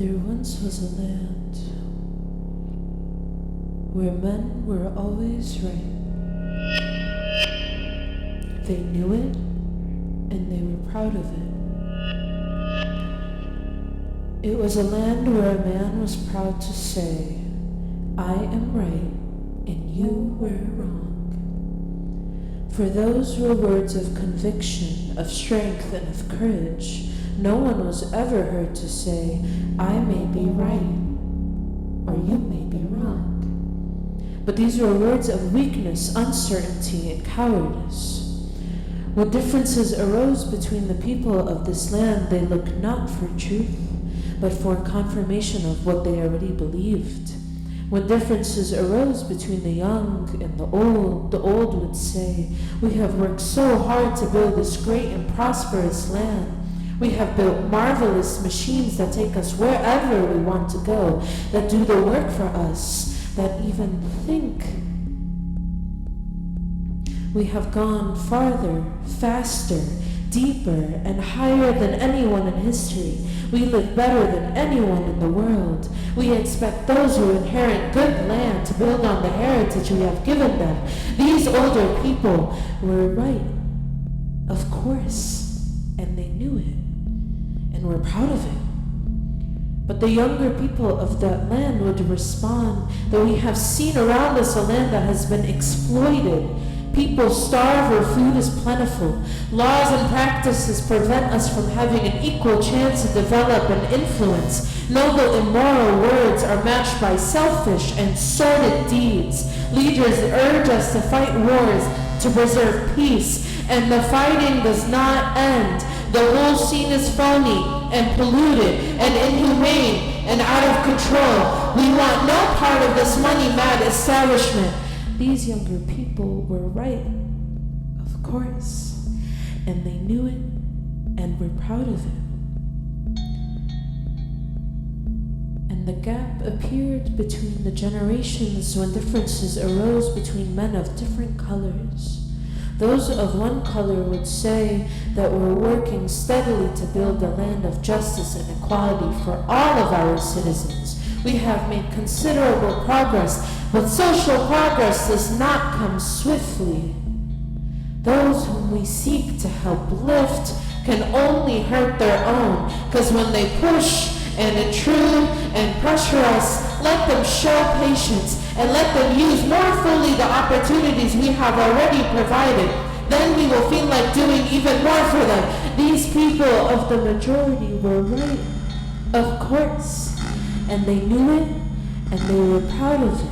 There once was a land where men were always right. They knew it and they were proud of it. It was a land where a man was proud to say, I am right and you were wrong. For those were words of conviction, of strength, and of courage. No one was ever heard to say, I may be right, or you may be wrong. But these were words of weakness, uncertainty, and cowardice. When differences arose between the people of this land, they looked not for truth, but for confirmation of what they already believed. When differences arose between the young and the old would say, we have worked so hard to build this great and prosperous land. We have built marvelous machines that take us wherever we want to go, that do the work for us, that even think. We have gone farther, faster, deeper, and higher than anyone in history. We live better than anyone in the world. We expect those who inherit good land to build on the heritage we have given them. These older people were right, of course, and they knew it, and were proud of it. But the younger people of that land would respond that we have seen around us a land that has been exploited. People starve where food is plentiful. Laws and practices prevent us from having an equal chance to develop and influence. Noble immoral words are matched by selfish and sordid deeds. Leaders urge us to fight wars to preserve peace, and the fighting does not end. The whole scene is phony and polluted and inhumane and out of control. We want no part of this money-mad establishment. These younger people were right, of course, and they knew it and were proud of it. And the gap appeared between the generations when differences arose between men of different colors. Those of one color would say that we're working steadily to build a land of justice and equality for all of our citizens. We have made considerable progress, but social progress does not come swiftly. Those whom we seek to help lift can only hurt their own, because when they push and intrude and pressure us, let them show patience and let them use more fully the opportunities we have already provided. Then we will feel like doing even more for them. These people of the majority were right, of course, and they knew it and they were proud of it.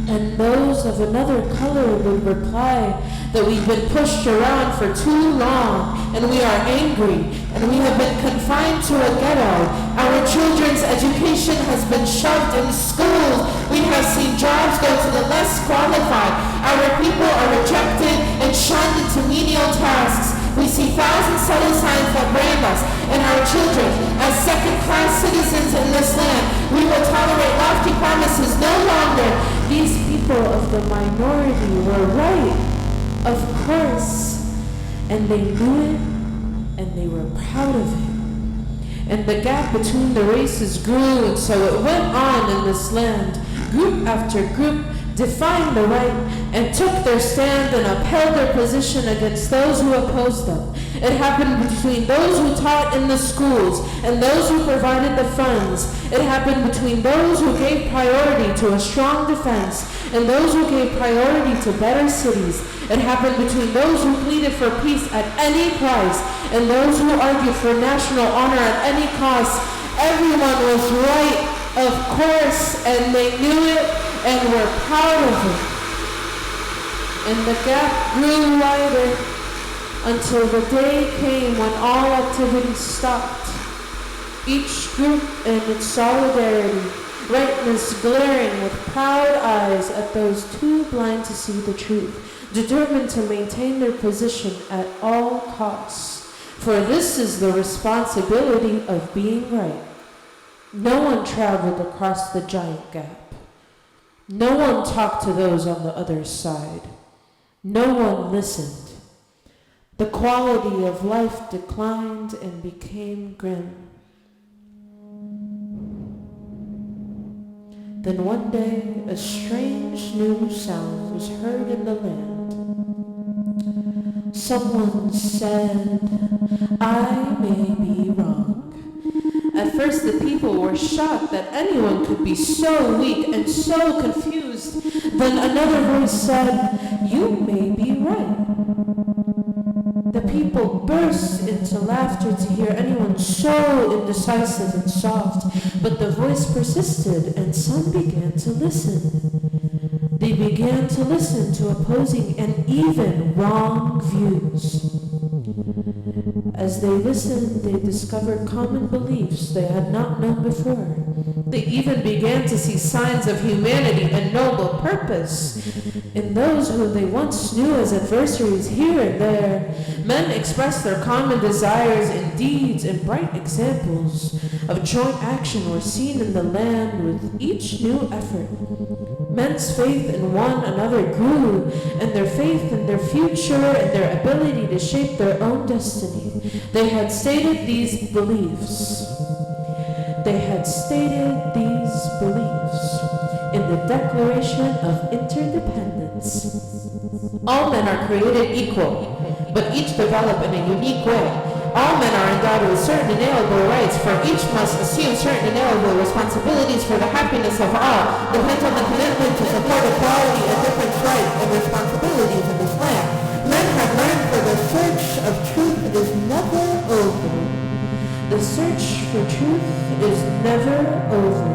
And those of another color would reply that we've been pushed around for too long and we are angry and we have been confined to a ghetto. Our children's education has been shoved in schools. We have seen jobs go to the less qualified. Our people are rejected and shunned into menial tasks. We see thousands selling signs that brand us and our children as second-class citizens in this land. We will tolerate lofty promises no longer. These people of the minority were right, of course, and they knew it and they were proud of it. And the gap between the races grew, and so it went on in this land. Group after group defined the right and took their stand and upheld their position against those who opposed them. It happened between those who taught in the schools and those who provided the funds. It happened between those who gave priority to a strong defense and those who gave priority to better cities. It happened between those who pleaded for peace at any price and those who argued for national honor at any cost. Everyone was right, of course, and they knew it and were proud of it. And the gap grew wider until the day came when all activity stopped. Each group in its solidarity, rightness glaring with proud eyes at those too blind to see the truth, determined to maintain their position at all costs. For this is the responsibility of being right. No one traveled across the giant gap. No one talked to those on the other side. No one listened. The quality of life declined and became grim. Then one day a strange new sound was heard in the land. Someone said, "I may be wrong." At first the people were shocked that anyone could be so weak and so confused. Then another voice said, "You may be right." The people burst into laughter to hear anyone so indecisive and soft, but the voice persisted and some began to listen. They began to listen to opposing and even wrong views. As they listened, they discovered common beliefs they had not known before. They even began to see signs of humanity and noble purpose in those whom they once knew as adversaries here and there. Men expressed their common desires in deeds, and bright examples of joint action were seen in the land with each new effort. Men's faith in one another grew, and their faith in their future and their ability to shape their own destiny. They had stated these beliefs. In the Declaration of Interdependence. All men are created equal, but each develop in a unique way. All men are endowed with certain inalienable rights, for each must assume certain inalienable responsibilities for the happiness of all, depends on the commitment to support equality and different rights and responsibilities in this land. Men have learned that the search of truth is never over. The search for truth is never over.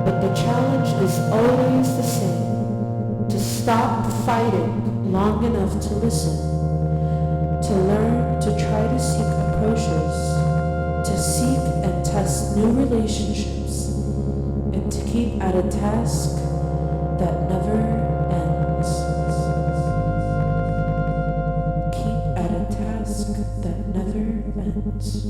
But the challenge is always the same: to stop fighting long enough to listen, to learn to try to seek approaches, to seek and test new relationships, and to keep at a task that never ends. Keep at a task that never ends.